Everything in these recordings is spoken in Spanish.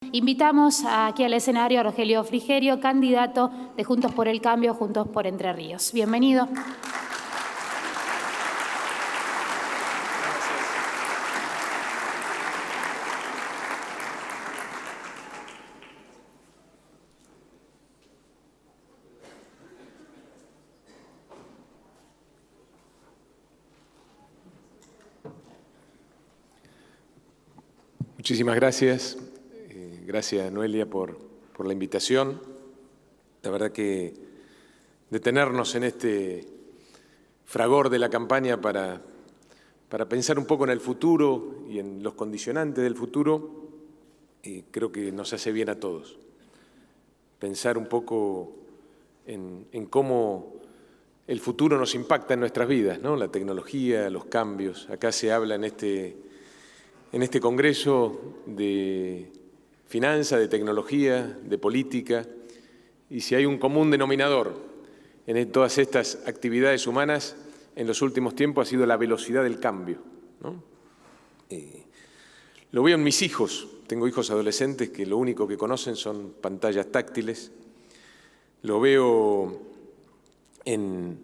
Invitamos aquí al escenario a Rogelio Frigerio, candidato de Juntos por el Cambio, Juntos por Entre Ríos. Bienvenido. Muchísimas gracias. Gracias, Noelia, por la invitación. La verdad que detenernos en este fragor de la campaña para pensar un poco en el futuro y en los condicionantes del futuro, creo que nos hace bien a todos. Pensar un poco en cómo el futuro nos impacta en nuestras vidas, ¿no? La tecnología, los cambios. Acá se habla en este Congreso de finanza, de tecnología, de política, y si hay un común denominador en todas estas actividades humanas en los últimos tiempos ha sido la velocidad del cambio, ¿no? Lo veo en mis hijos. Tengo hijos adolescentes que lo único que conocen son pantallas táctiles. Lo veo en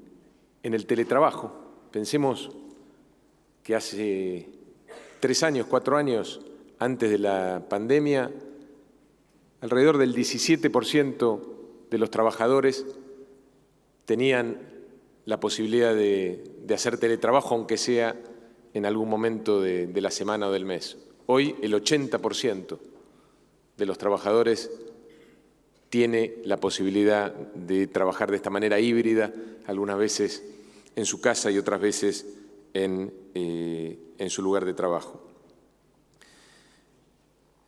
el teletrabajo. Pensemos que hace 3 años, 4 años antes de la pandemia, alrededor del 17% de los trabajadores tenían la posibilidad de hacer teletrabajo, aunque sea en algún momento de la semana o del mes. Hoy el 80% de los trabajadores tiene la posibilidad de trabajar de esta manera híbrida, algunas veces en su casa y otras veces en su lugar de trabajo.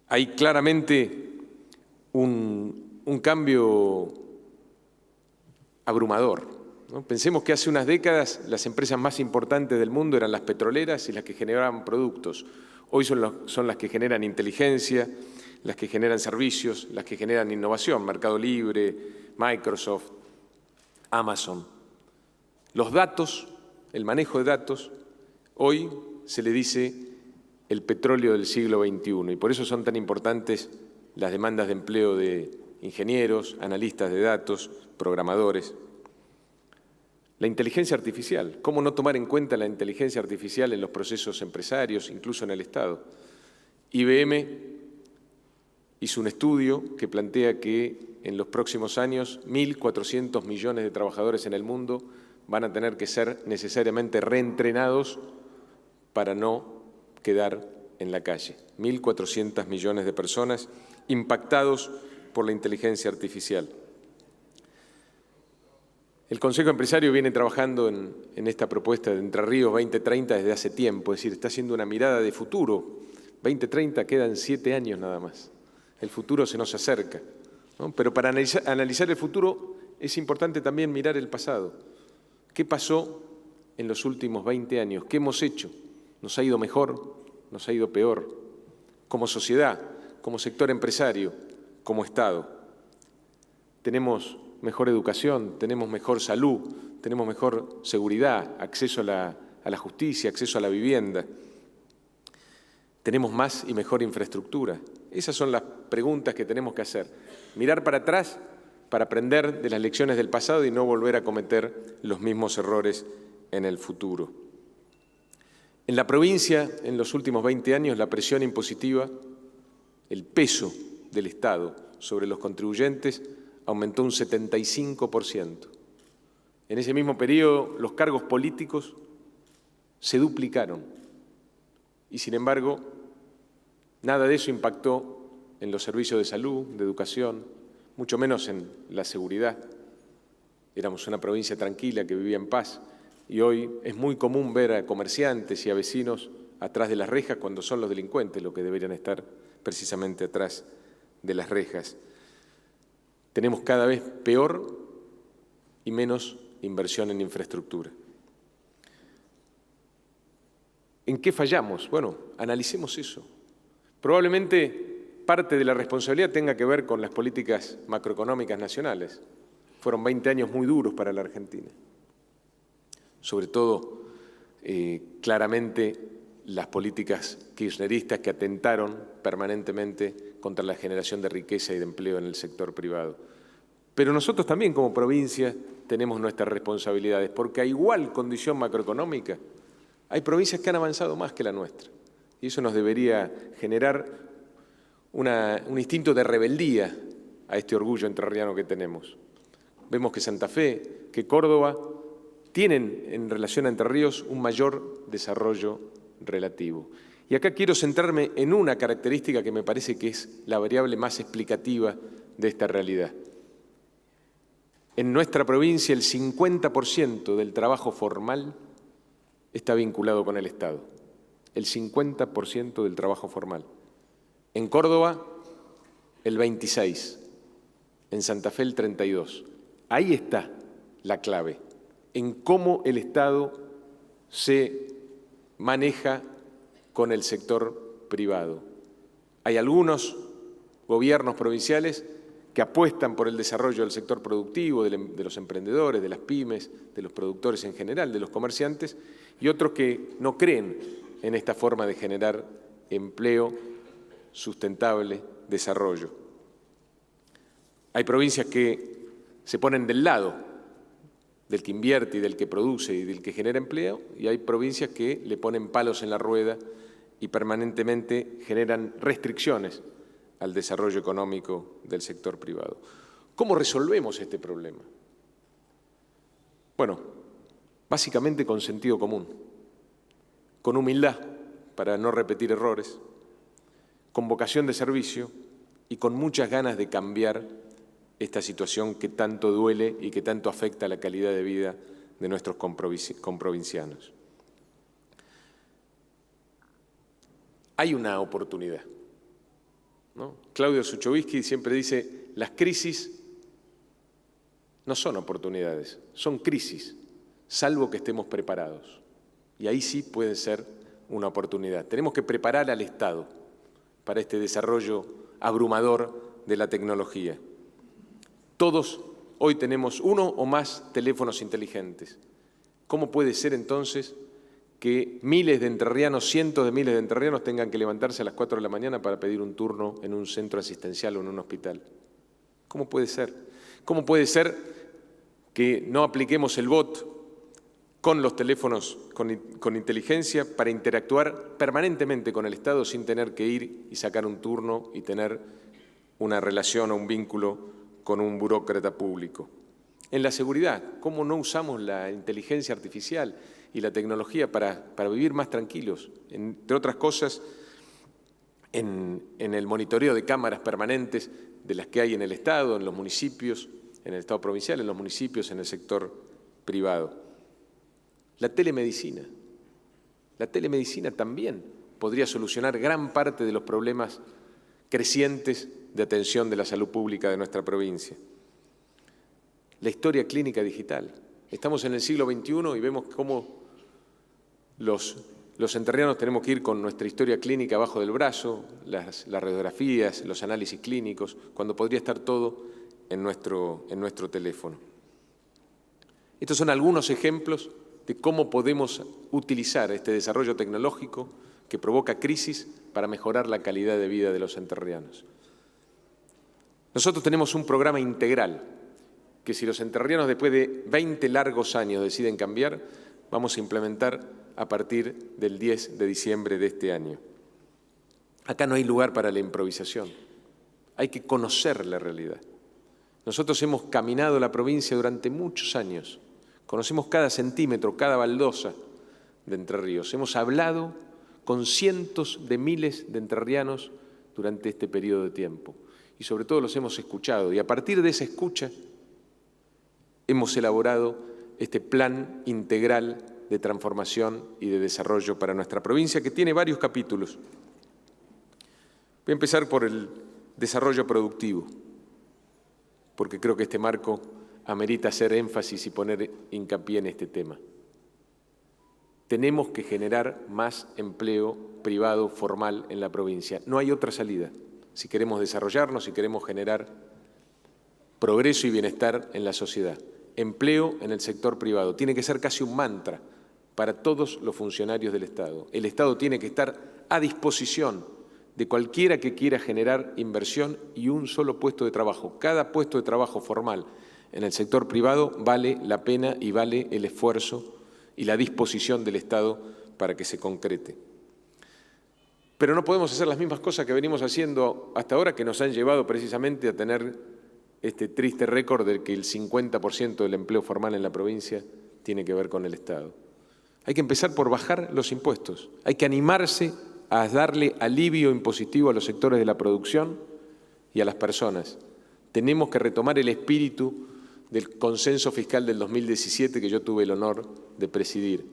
Hay claramente un cambio abrumador, ¿no? Pensemos que hace unas décadas las empresas más importantes del mundo eran las petroleras y las que generaban productos. Hoy son las que generan inteligencia, las que generan servicios, las que generan innovación. Mercado Libre, Microsoft, Amazon. Los datos, el manejo de datos, hoy se le dice el petróleo del siglo XXI y por eso son tan importantes las demandas de empleo de ingenieros, analistas de datos, programadores. La inteligencia artificial, ¿cómo no tomar en cuenta la inteligencia artificial en los procesos empresarios, incluso en el Estado? IBM hizo un estudio que plantea que en los próximos años 1.400 millones de trabajadores en el mundo van a tener que ser necesariamente reentrenados para no quedar en la calle. 1.400 millones de personas impactados por la inteligencia artificial. El Consejo Empresario viene trabajando en esta propuesta de Entre Ríos 2030 desde hace tiempo, es decir, está haciendo una mirada de futuro. 2030 quedan 7 años nada más. El futuro se nos acerca, ¿no? Pero para analizar el futuro es importante también mirar el pasado. ¿Qué pasó en los últimos 20 años? ¿Qué hemos hecho? ¿Nos ha ido mejor? ¿Nos ha ido peor? Como sociedad, como sector empresario, como Estado. Tenemos mejor educación, tenemos mejor salud, tenemos mejor seguridad, acceso a la justicia, acceso a la vivienda. Tenemos más y mejor infraestructura. Esas son las preguntas que tenemos que hacer. Mirar para atrás para aprender de las lecciones del pasado y no volver a cometer los mismos errores en el futuro. En la provincia, en los últimos 20 años, la presión impositiva, el peso del Estado sobre los contribuyentes aumentó un 75%. En ese mismo periodo, los cargos políticos se duplicaron y, sin embargo, nada de eso impactó en los servicios de salud, de educación, mucho menos en la seguridad. Éramos una provincia tranquila que vivía en paz y hoy es muy común ver a comerciantes y a vecinos atrás de las rejas cuando son los delincuentes los que deberían estar precisamente atrás de las rejas. Tenemos cada vez peor y menos inversión en infraestructura. ¿En qué fallamos? Bueno, analicemos eso. Probablemente parte de la responsabilidad tenga que ver con las políticas macroeconómicas nacionales. Fueron 20 años muy duros para la Argentina. Sobre todo, claramente, las políticas kirchneristas que atentaron permanentemente contra la generación de riqueza y de empleo en el sector privado. Pero nosotros también como provincia tenemos nuestras responsabilidades, porque a igual condición macroeconómica hay provincias que han avanzado más que la nuestra. Y eso nos debería generar un instinto de rebeldía a este orgullo entrerriano que tenemos. Vemos que Santa Fe, que Córdoba, tienen en relación a Entre Ríos un mayor desarrollo relativo. Y acá quiero centrarme en una característica que me parece que es la variable más explicativa de esta realidad. En nuestra provincia el 50% del trabajo formal está vinculado con el Estado. El 50% del trabajo formal. En Córdoba, el 26%. En Santa Fe, el 32%. Ahí está la clave, en cómo el Estado se maneja con el sector privado. Hay algunos gobiernos provinciales que apuestan por el desarrollo del sector productivo, de los emprendedores, de las pymes, de los productores en general, de los comerciantes, y otros que no creen en esta forma de generar empleo sustentable, desarrollo. Hay provincias que se ponen del lado del que invierte y del que produce y del que genera empleo, y hay provincias que le ponen palos en la rueda y permanentemente generan restricciones al desarrollo económico del sector privado. ¿Cómo resolvemos este problema? Bueno, básicamente con sentido común, con humildad para no repetir errores, con vocación de servicio y con muchas ganas de cambiar esta situación que tanto duele y que tanto afecta la calidad de vida de nuestros comprovincianos. Hay una oportunidad, ¿no? Claudio Suchovsky siempre dice, las crisis no son oportunidades, son crisis, salvo que estemos preparados. Y ahí sí puede ser una oportunidad. Tenemos que preparar al Estado para este desarrollo abrumador de la tecnología. Todos hoy tenemos uno o más teléfonos inteligentes. ¿Cómo puede ser entonces que miles de entrerrianos, cientos de miles de entrerrianos tengan que levantarse a las 4 de la mañana para pedir un turno en un centro asistencial o en un hospital? ¿Cómo puede ser? ¿Cómo puede ser que no apliquemos el bot con los teléfonos con inteligencia para interactuar permanentemente con el Estado sin tener que ir y sacar un turno y tener una relación o un vínculo con un burócrata público? En la seguridad, ¿cómo no usamos la inteligencia artificial y la tecnología para vivir más tranquilos? Entre otras cosas, en el monitoreo de cámaras permanentes de las que hay en el Estado, en los municipios, en el Estado provincial, en los municipios, en el sector privado. La telemedicina también podría solucionar gran parte de los problemas crecientes de atención de la salud pública de nuestra provincia. La historia clínica digital. Estamos en el siglo XXI y vemos cómo los entrerrianos tenemos que ir con nuestra historia clínica abajo del brazo, las radiografías, los análisis clínicos, cuando podría estar todo en nuestro teléfono. Estos son algunos ejemplos de cómo podemos utilizar este desarrollo tecnológico que provoca crisis para mejorar la calidad de vida de los entrerrianos. Nosotros tenemos un programa integral que si los entrerrianos después de 20 largos años deciden cambiar, vamos a implementar a partir del 10 de diciembre de este año. Acá no hay lugar para la improvisación, hay que conocer la realidad. Nosotros hemos caminado la provincia durante muchos años, conocemos cada centímetro, cada baldosa de Entre Ríos, hemos hablado con cientos de miles de entrerrianos durante este periodo de tiempo y sobre todo los hemos escuchado y a partir de esa escucha hemos elaborado este plan integral de transformación y de desarrollo para nuestra provincia que tiene varios capítulos. Voy a empezar por el desarrollo productivo, porque creo que este marco amerita hacer énfasis y poner hincapié en este tema. Tenemos que generar más empleo privado formal en la provincia. No hay otra salida. Si queremos desarrollarnos, si queremos generar progreso y bienestar en la sociedad. Empleo en el sector privado. Tiene que ser casi un mantra para todos los funcionarios del Estado. El Estado tiene que estar a disposición de cualquiera que quiera generar inversión y un solo puesto de trabajo. Cada puesto de trabajo formal en el sector privado vale la pena y vale el esfuerzo y la disposición del Estado para que se concrete. Pero no podemos hacer las mismas cosas que venimos haciendo hasta ahora, que nos han llevado precisamente a tener este triste récord de que el 50% del empleo formal en la provincia tiene que ver con el Estado. Hay que empezar por bajar los impuestos, hay que animarse a darle alivio impositivo a los sectores de la producción y a las personas. Tenemos que retomar el espíritu del consenso fiscal del 2017 que yo tuve el honor de presidir.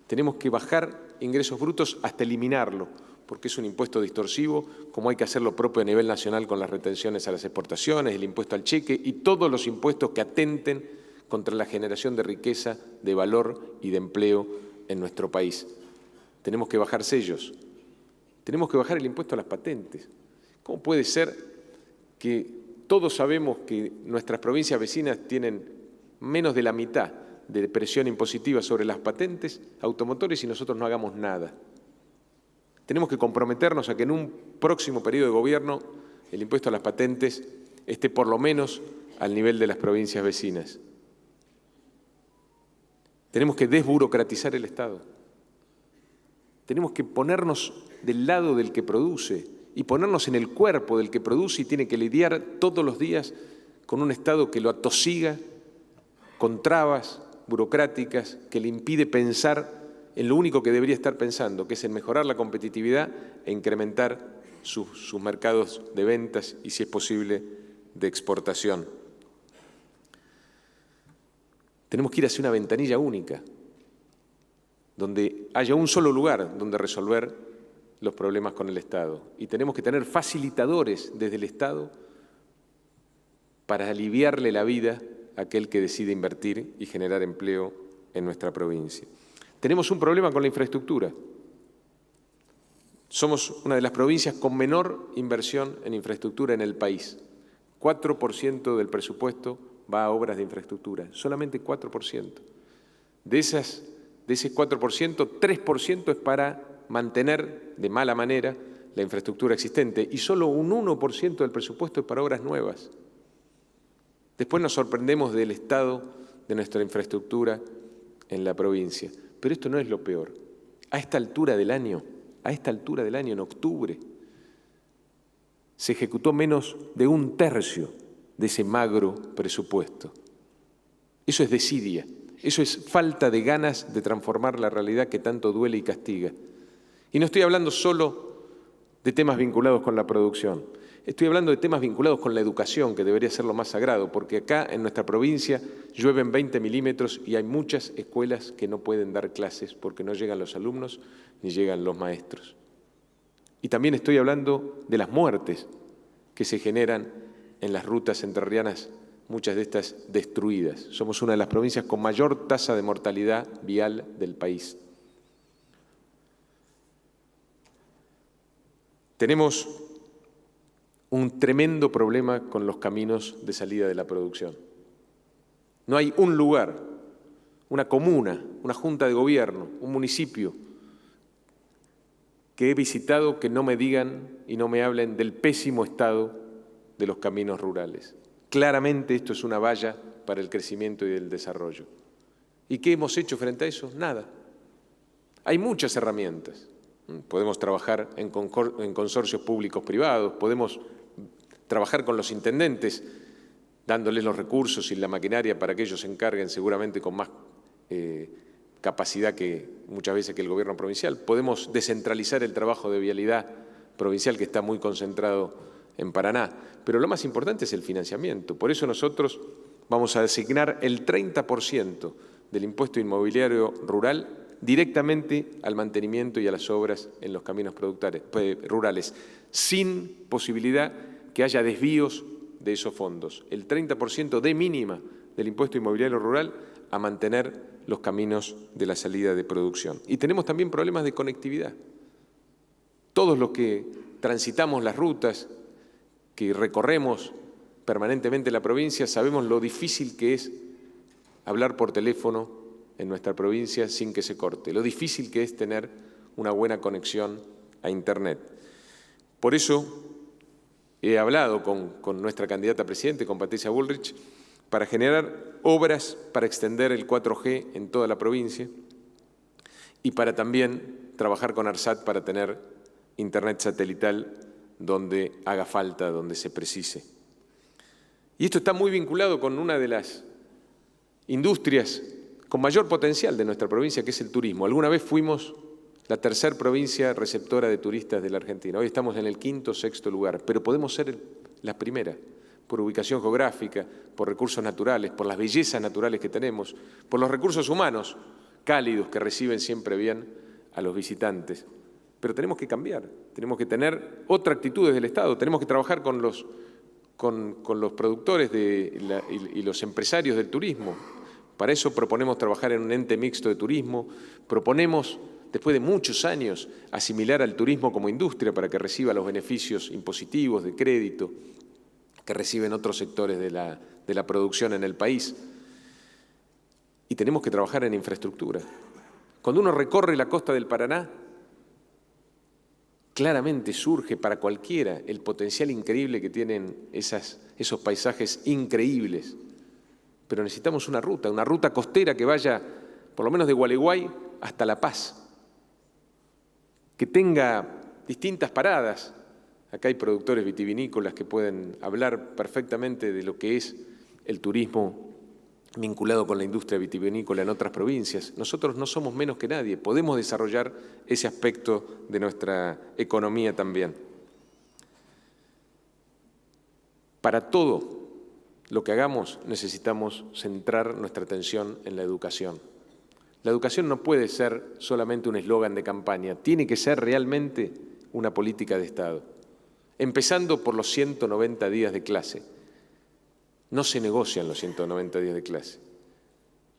Tenemos que bajar ingresos brutos hasta eliminarlo, porque es un impuesto distorsivo, como hay que hacer lo propio a nivel nacional con las retenciones a las exportaciones, el impuesto al cheque y todos los impuestos que atenten contra la generación de riqueza, de valor y de empleo en nuestro país. Tenemos que bajar sellos, tenemos que bajar el impuesto a las patentes. ¿Cómo puede ser que todos sabemos que nuestras provincias vecinas tienen menos de la mitad de presión impositiva sobre las patentes automotores y nosotros no hagamos nada? Tenemos que comprometernos a que en un próximo periodo de gobierno el impuesto a las patentes esté por lo menos al nivel de las provincias vecinas. Tenemos que desburocratizar el Estado. Tenemos que ponernos del lado del que produce y ponernos en el cuerpo del que produce y tiene que lidiar todos los días con un Estado que lo atosiga con trabas burocráticas, que le impide pensar en lo único que debería estar pensando, que es en mejorar la competitividad e incrementar sus mercados de ventas y, si es posible, de exportación. Tenemos que ir hacia una ventanilla única, donde haya un solo lugar donde resolver los problemas con el Estado. Y tenemos que tener facilitadores desde el Estado para aliviarle la vida a aquel que decide invertir y generar empleo en nuestra provincia. Tenemos un problema con la infraestructura. Somos una de las provincias con menor inversión en infraestructura en el país. 4% del presupuesto va a obras de infraestructura, solamente 4%. De ese 4%, 3% es para mantener de mala manera la infraestructura existente y solo un 1% del presupuesto es para obras nuevas. Después nos sorprendemos del estado de nuestra infraestructura en la provincia. Pero esto no es lo peor. A esta altura del año, en octubre, se ejecutó menos de 1/3 de ese magro presupuesto. Eso es desidia, eso es falta de ganas de transformar la realidad que tanto duele y castiga. Y no estoy hablando solo de temas vinculados con la producción. Estoy hablando de temas vinculados con la educación, que debería ser lo más sagrado, porque acá en nuestra provincia llueven 20 milímetros y hay muchas escuelas que no pueden dar clases porque no llegan los alumnos ni llegan los maestros. Y también estoy hablando de las muertes que se generan en las rutas entrerrianas, muchas de estas destruidas. Somos una de las provincias con mayor tasa de mortalidad vial del país. Tenemos un tremendo problema con los caminos de salida de la producción. No hay un lugar, una comuna, una junta de gobierno, un municipio que he visitado que no me digan y no me hablen del pésimo estado de los caminos rurales. Claramente esto es una valla para el crecimiento y el desarrollo. ¿Y qué hemos hecho frente a eso? Nada. Hay muchas herramientas. Podemos trabajar en consorcios públicos-privados, podemos trabajar con los intendentes, dándoles los recursos y la maquinaria para que ellos se encarguen seguramente con más capacidad que muchas veces que el gobierno provincial. Podemos descentralizar el trabajo de vialidad provincial que está muy concentrado en Paraná. Pero lo más importante es el financiamiento. Por eso nosotros vamos a asignar el 30% del impuesto inmobiliario rural directamente al mantenimiento y a las obras en los caminos rurales, sin posibilidad que haya desvíos de esos fondos. El 30% de mínima del impuesto inmobiliario rural a mantener los caminos de la salida de producción. Y tenemos también problemas de conectividad. Todos los que transitamos las rutas, que recorremos permanentemente la provincia, sabemos lo difícil que es hablar por teléfono en nuestra provincia sin que se corte, lo difícil que es tener una buena conexión a Internet. Por eso he hablado con nuestra candidata a presidente, con Patricia Bullrich, para generar obras para extender el 4G en toda la provincia y para también trabajar con ARSAT para tener internet satelital donde haga falta, donde se precise. Y esto está muy vinculado con una de las industrias con mayor potencial de nuestra provincia, que es el turismo. Alguna vez fuimos la tercera provincia receptora de turistas de la Argentina. Hoy estamos en el quinto o sexto lugar, pero podemos ser la primera, por ubicación geográfica, por recursos naturales, por las bellezas naturales que tenemos, por los recursos humanos cálidos que reciben siempre bien a los visitantes. Pero tenemos que cambiar, tenemos que tener otra actitud desde el Estado, tenemos que trabajar con los productores y los empresarios del turismo. Para eso proponemos trabajar en un ente mixto de turismo, proponemos, después de muchos años, asimilar al turismo como industria para que reciba los beneficios impositivos de crédito que reciben otros sectores de la producción en el país. Y tenemos que trabajar en infraestructura. Cuando uno recorre la costa del Paraná, claramente surge para cualquiera el potencial increíble que tienen esos paisajes increíbles. Pero necesitamos una ruta costera que vaya por lo menos de Gualeguay hasta La Paz, que tenga distintas paradas. Acá hay productores vitivinícolas que pueden hablar perfectamente de lo que es el turismo vinculado con la industria vitivinícola en otras provincias. Nosotros no somos menos que nadie, podemos desarrollar ese aspecto de nuestra economía también. Para todo lo que hagamos necesitamos centrar nuestra atención en la educación. La educación no puede ser solamente un eslogan de campaña, tiene que ser realmente una política de Estado. Empezando por los 190 días de clase. No se negocian los 190 días de clase.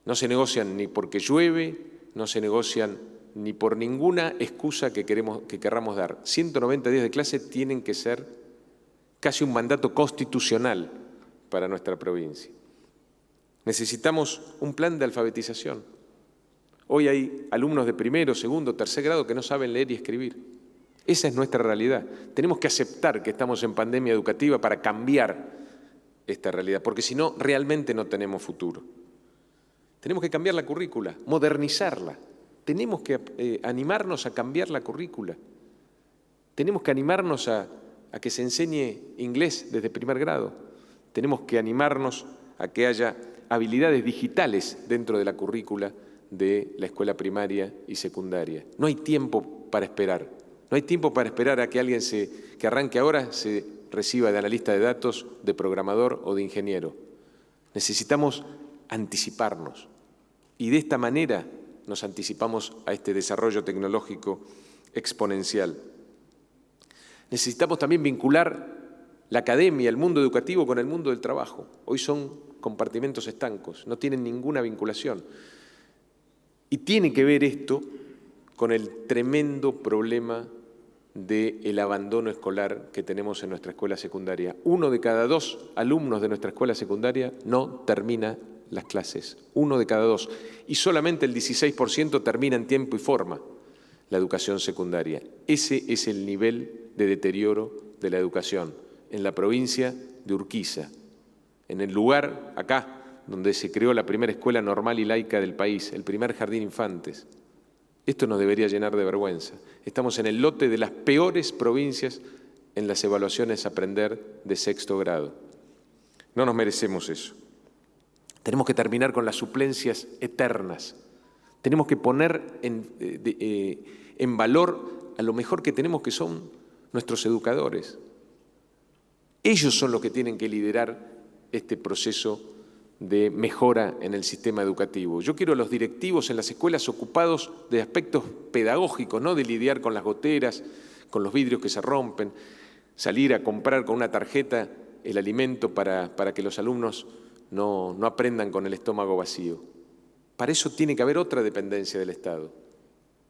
No se negocian ni porque llueve, no se negocian ni por ninguna excusa que querramos dar. 190 días de clase tienen que ser casi un mandato constitucional para nuestra provincia. Necesitamos un plan de alfabetización. Hoy hay alumnos de primero, segundo, tercer grado que no saben leer y escribir. Esa es nuestra realidad. Tenemos que aceptar que estamos en pandemia educativa para cambiar esta realidad, porque si no, realmente no tenemos futuro. Tenemos que cambiar la currícula, modernizarla. Tenemos que animarnos a cambiar la currícula. Tenemos que animarnos a que se enseñe inglés desde primer grado. Tenemos que animarnos a que haya habilidades digitales dentro de la currícula de la escuela primaria y secundaria. No hay tiempo para esperar. No hay tiempo para esperar a que alguien que arranque ahora se reciba de analista de datos, de programador o de ingeniero. Necesitamos anticiparnos y de esta manera nos anticipamos a este desarrollo tecnológico exponencial. Necesitamos también vincular la academia, el mundo educativo con el mundo del trabajo. Hoy son compartimentos estancos, no tienen ninguna vinculación. Y tiene que ver esto con el tremendo problema del abandono escolar que tenemos en nuestra escuela secundaria. 1 de cada 2 alumnos de nuestra escuela secundaria no termina las clases. 1 de cada 2. Y solamente el 16% termina en tiempo y forma la educación secundaria. Ese es el nivel de deterioro de la educación en la provincia de Urquiza, en el lugar acá donde se creó la primera escuela normal y laica del país, el primer jardín infantes. Esto nos debería llenar de vergüenza. Estamos en el lote de las peores provincias en las evaluaciones a aprender de sexto grado. No nos merecemos eso. Tenemos que terminar con las suplencias eternas. Tenemos que poner en valor a lo mejor que tenemos, que son nuestros educadores. Ellos son los que tienen que liderar este proceso de mejora en el sistema educativo. Yo quiero a los directivos en las escuelas ocupados de aspectos pedagógicos, no de lidiar con las goteras, con los vidrios que se rompen, salir a comprar con una tarjeta el alimento para que los alumnos no aprendan con el estómago vacío. Para eso tiene que haber otra dependencia del Estado.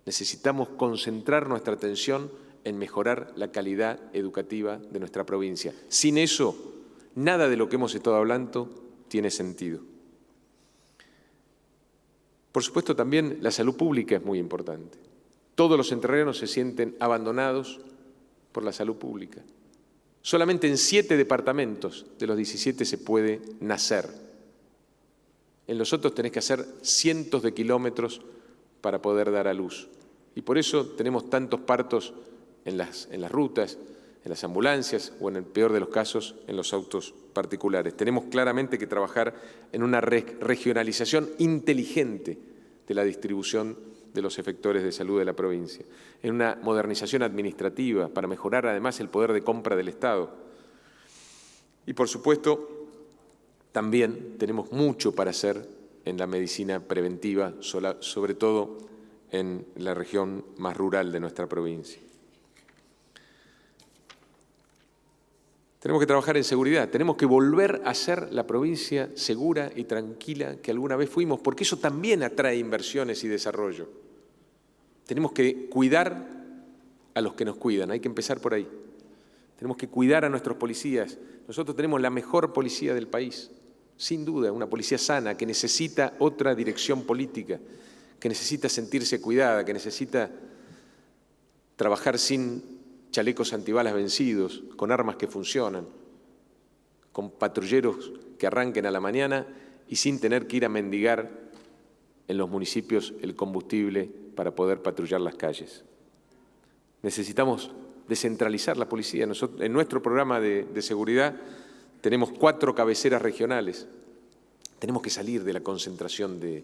Necesitamos concentrar nuestra atención en mejorar la calidad educativa de nuestra provincia. Sin eso, nada de lo que hemos estado hablando tiene sentido. Por supuesto, también la salud pública es muy importante. Todos los entrerrianos se sienten abandonados por la salud pública. Solamente en 7 departamentos de los 17 se puede nacer. En los otros tenés que hacer cientos de kilómetros para poder dar a luz. Y por eso tenemos tantos partos en las rutas, en las ambulancias o, en el peor de los casos, en los autos particulares. Tenemos claramente que trabajar en una regionalización inteligente de la distribución de los efectores de salud de la provincia, en una modernización administrativa para mejorar además el poder de compra del Estado. Y por supuesto, también tenemos mucho para hacer en la medicina preventiva, sobre todo en la región más rural de nuestra provincia. Tenemos que trabajar en seguridad, tenemos que volver a ser la provincia segura y tranquila que alguna vez fuimos, porque eso también atrae inversiones y desarrollo. Tenemos que cuidar a los que nos cuidan, hay que empezar por ahí. Tenemos que cuidar a nuestros policías. Nosotros tenemos la mejor policía del país, sin duda, una policía sana que necesita otra dirección política, que necesita sentirse cuidada, que necesita trabajar sin chalecos antibalas vencidos, con armas que funcionan, con patrulleros que arranquen a la mañana y sin tener que ir a mendigar en los municipios el combustible para poder patrullar las calles. Necesitamos descentralizar la policía. Nosotros, en nuestro programa de seguridad tenemos 4 cabeceras regionales. Tenemos que salir de la concentración de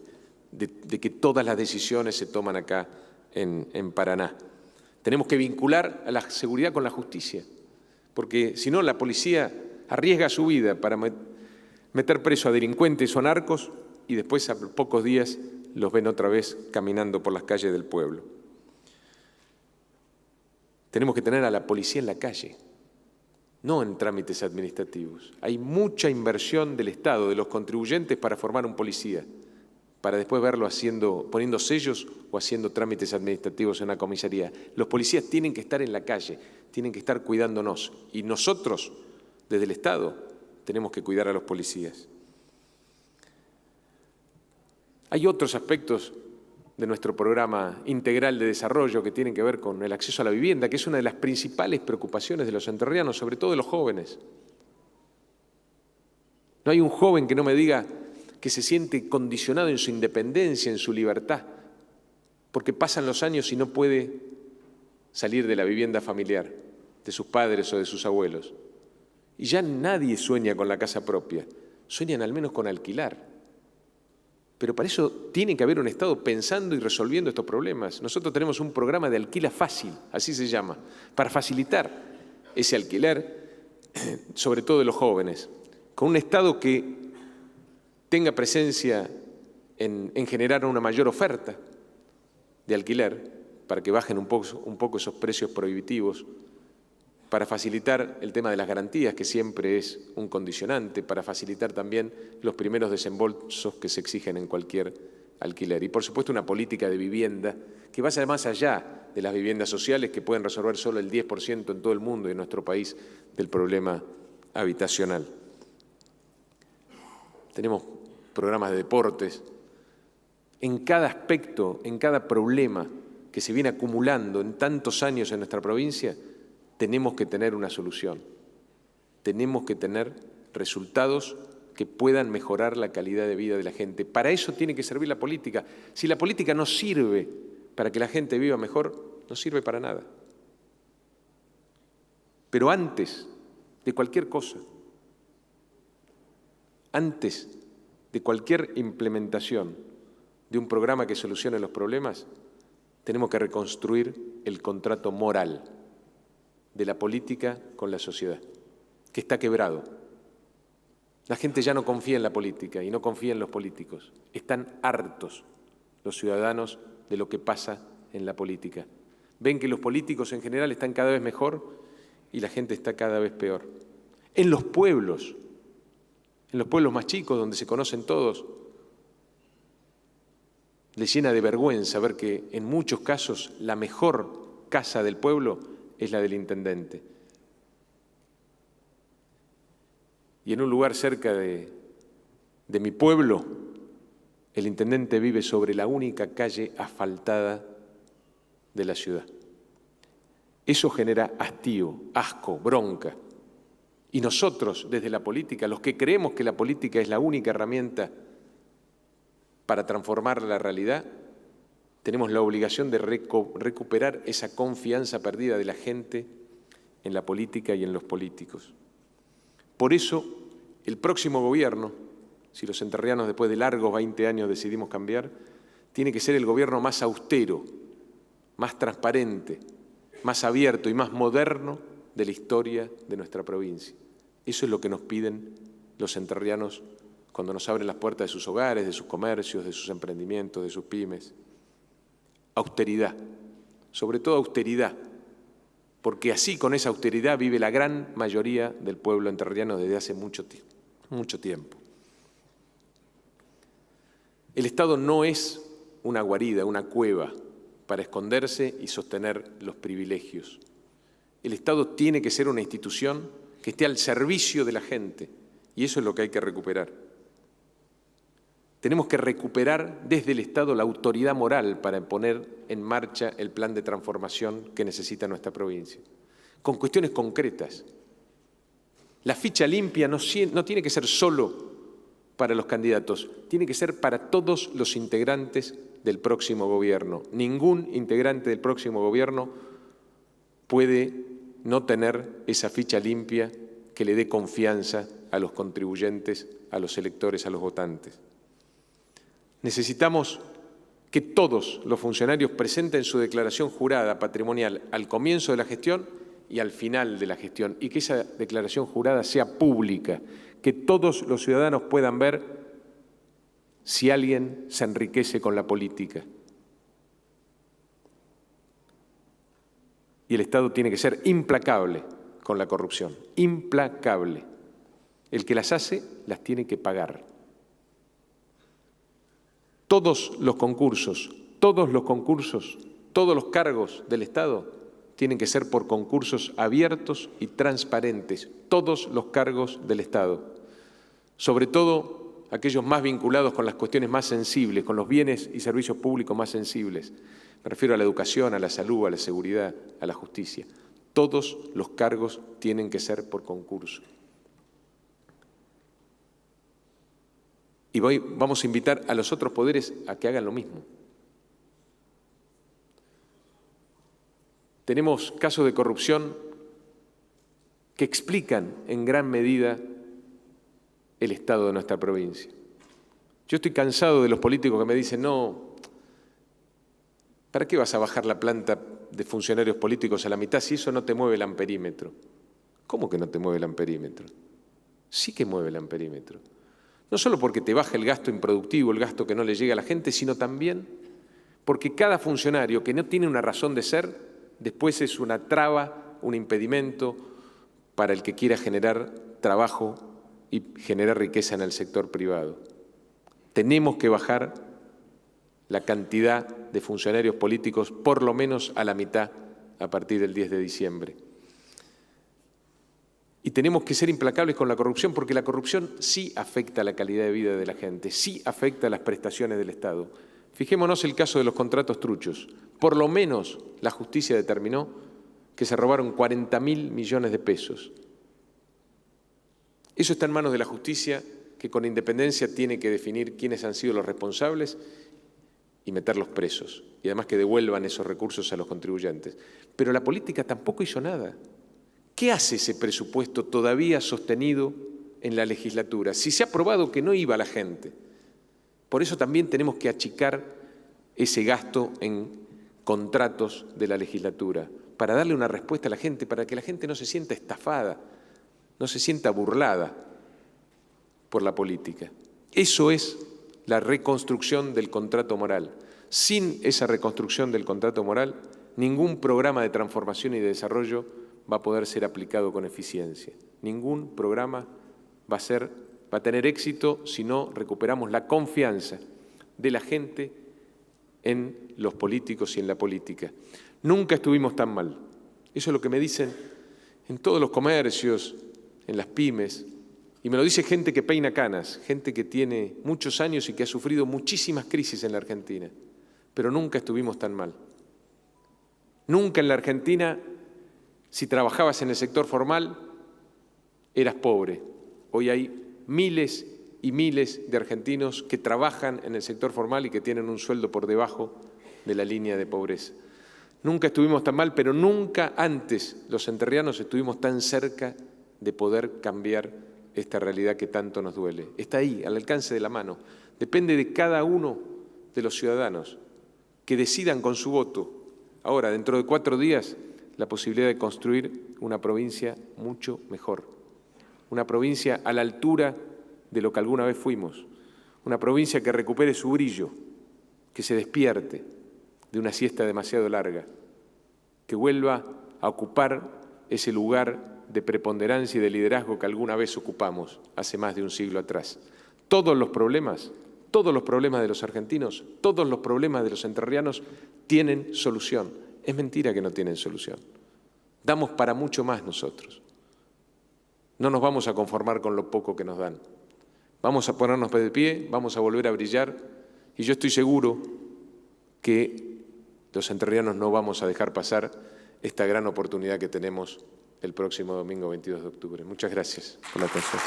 que todas las decisiones se toman acá en Paraná. Tenemos que vincular a la seguridad con la justicia, porque si no la policía arriesga su vida para meter preso a delincuentes o narcos y después a pocos días los ven otra vez caminando por las calles del pueblo. Tenemos que tener a la policía en la calle, no en trámites administrativos. Hay mucha inversión del Estado, de los contribuyentes para formar un policía, para después verlo poniendo sellos o haciendo trámites administrativos en una comisaría. Los policías tienen que estar en la calle, tienen que estar cuidándonos. Y nosotros, desde el Estado, tenemos que cuidar a los policías. Hay otros aspectos de nuestro programa integral de desarrollo que tienen que ver con el acceso a la vivienda, que es una de las principales preocupaciones de los entrerrianos, sobre todo de los jóvenes. No hay un joven que no me diga que se siente condicionado en su independencia, en su libertad, porque pasan los años y no puede salir de la vivienda familiar, de sus padres o de sus abuelos. Y ya nadie sueña con la casa propia, sueñan al menos con alquilar. Pero para eso tiene que haber un Estado pensando y resolviendo estos problemas. Nosotros tenemos un programa de alquila fácil, así se llama, para facilitar ese alquiler, sobre todo de los jóvenes, con un Estado que tenga presencia en generar una mayor oferta de alquiler para que bajen un poco esos precios prohibitivos, para facilitar el tema de las garantías, que siempre es un condicionante, para facilitar también los primeros desembolsos que se exigen en cualquier alquiler. Y, por supuesto, una política de vivienda que vaya más allá de las viviendas sociales que pueden resolver solo el 10% en todo el mundo y en nuestro país del problema habitacional. Tenemos programas de deportes. En cada aspecto, en cada problema que se viene acumulando en tantos años en nuestra provincia, tenemos que tener una solución. Tenemos que tener resultados que puedan mejorar la calidad de vida de la gente. Para eso tiene que servir la política. Si la política no sirve para que la gente viva mejor, no sirve para nada. Pero antes de cualquier cosa, antes de cualquier implementación de un programa que solucione los problemas, tenemos que reconstruir el contrato moral de la política con la sociedad, que está quebrado. La gente ya no confía en la política y no confía en los políticos. Están hartos los ciudadanos de lo que pasa en la política. Ven que los políticos en general están cada vez mejor y la gente está cada vez peor. En los pueblos más chicos, donde se conocen todos, les llena de vergüenza ver que en muchos casos la mejor casa del pueblo es la del intendente. Y en un lugar cerca de mi pueblo, el intendente vive sobre la única calle asfaltada de la ciudad. Eso genera hastío, asco, bronca. Y nosotros, desde la política, los que creemos que la política es la única herramienta para transformar la realidad, tenemos la obligación de recuperar esa confianza perdida de la gente en la política y en los políticos. Por eso, el próximo gobierno, si los entrerrianos después de largos 20 años decidimos cambiar, tiene que ser el gobierno más austero, más transparente, más abierto y más moderno de la historia de nuestra provincia. Eso es lo que nos piden los entrerrianos cuando nos abren las puertas de sus hogares, de sus comercios, de sus emprendimientos, de sus pymes. Austeridad, sobre todo austeridad, porque así con esa austeridad vive la gran mayoría del pueblo entrerriano desde hace mucho tiempo. El Estado no es una guarida, una cueva para esconderse y sostener los privilegios. El Estado tiene que ser una institución que esté al servicio de la gente, y eso es lo que hay que recuperar. Tenemos que recuperar desde el Estado la autoridad moral para poner en marcha el plan de transformación que necesita nuestra provincia, con cuestiones concretas. La ficha limpia no tiene que ser solo para los candidatos, tiene que ser para todos los integrantes del próximo gobierno. Ningún integrante del próximo gobierno puede no tener esa ficha limpia que le dé confianza a los contribuyentes, a los electores, a los votantes. Necesitamos que todos los funcionarios presenten su declaración jurada patrimonial al comienzo de la gestión y al final de la gestión, y que esa declaración jurada sea pública, que todos los ciudadanos puedan ver si alguien se enriquece con la política. Y el Estado tiene que ser implacable con la corrupción, implacable. El que las hace, las tiene que pagar. Todos los concursos, todos los cargos del Estado tienen que ser por concursos abiertos y transparentes, todos los cargos del Estado, sobre todo aquellos más vinculados con las cuestiones más sensibles, con los bienes y servicios públicos más sensibles. Me refiero a la educación, a la salud, a la seguridad, a la justicia. Todos los cargos tienen que ser por concurso. Y vamos a invitar a los otros poderes a que hagan lo mismo. Tenemos casos de corrupción que explican en gran medida el estado de nuestra provincia. Yo estoy cansado de los políticos que me dicen, no, ¿para qué vas a bajar la planta de funcionarios políticos a la mitad si eso no te mueve el amperímetro? ¿Cómo que no te mueve el amperímetro? Sí que mueve el amperímetro. No solo porque te baja el gasto improductivo, el gasto que no le llega a la gente, sino también porque cada funcionario que no tiene una razón de ser, después es una traba, un impedimento para el que quiera generar trabajo y generar riqueza en el sector privado. Tenemos que bajar la cantidad de funcionarios políticos por lo menos a la mitad a partir del 10 de diciembre. Y tenemos que ser implacables con la corrupción, porque la corrupción sí afecta la calidad de vida de la gente, sí afecta las prestaciones del Estado. Fijémonos el caso de los contratos truchos. Por lo menos la justicia determinó que se robaron 40.000 millones de pesos. Eso está en manos de la justicia, que con independencia tiene que definir quiénes han sido los responsables y meterlos presos, y además que devuelvan esos recursos a los contribuyentes. Pero la política tampoco hizo nada. ¿Qué hace ese presupuesto todavía sostenido en la legislatura? Si se ha probado que no iba a la gente. Por eso también tenemos que achicar ese gasto en contratos de la legislatura, para darle una respuesta a la gente, para que la gente no se sienta estafada, no se sienta burlada por la política. Eso es la reconstrucción del contrato moral. Sin esa reconstrucción del contrato moral, ningún programa de transformación y de desarrollo va a poder ser aplicado con eficiencia. Ningún programa va a tener éxito si no recuperamos la confianza de la gente en los políticos y en la política. Nunca estuvimos tan mal. Eso es lo que me dicen en todos los comercios, en las pymes, y me lo dice gente que peina canas, gente que tiene muchos años y que ha sufrido muchísimas crisis en la Argentina, pero nunca estuvimos tan mal. Nunca en la Argentina Si trabajabas en el sector formal, eras pobre. Hoy hay miles y miles de argentinos que trabajan en el sector formal y que tienen un sueldo por debajo de la línea de pobreza. Nunca estuvimos tan mal, pero nunca antes los entrerrianos estuvimos tan cerca de poder cambiar esta realidad que tanto nos duele. Está ahí, al alcance de la mano. Depende de cada uno de los ciudadanos que decidan con su voto, ahora, dentro de 4 días, la posibilidad de construir una provincia mucho mejor. Una provincia a la altura de lo que alguna vez fuimos. Una provincia que recupere su brillo, que se despierte de una siesta demasiado larga, que vuelva a ocupar ese lugar de preponderancia y de liderazgo que alguna vez ocupamos hace más de un siglo atrás. Todos los problemas de los argentinos, todos los problemas de los entrerrianos tienen solución. Es mentira que no tienen solución. Damos para mucho más nosotros. No nos vamos a conformar con lo poco que nos dan. Vamos a ponernos de pie, vamos a volver a brillar y yo estoy seguro que los entrerrianos no vamos a dejar pasar esta gran oportunidad que tenemos el próximo domingo 22 de octubre. Muchas gracias por la atención.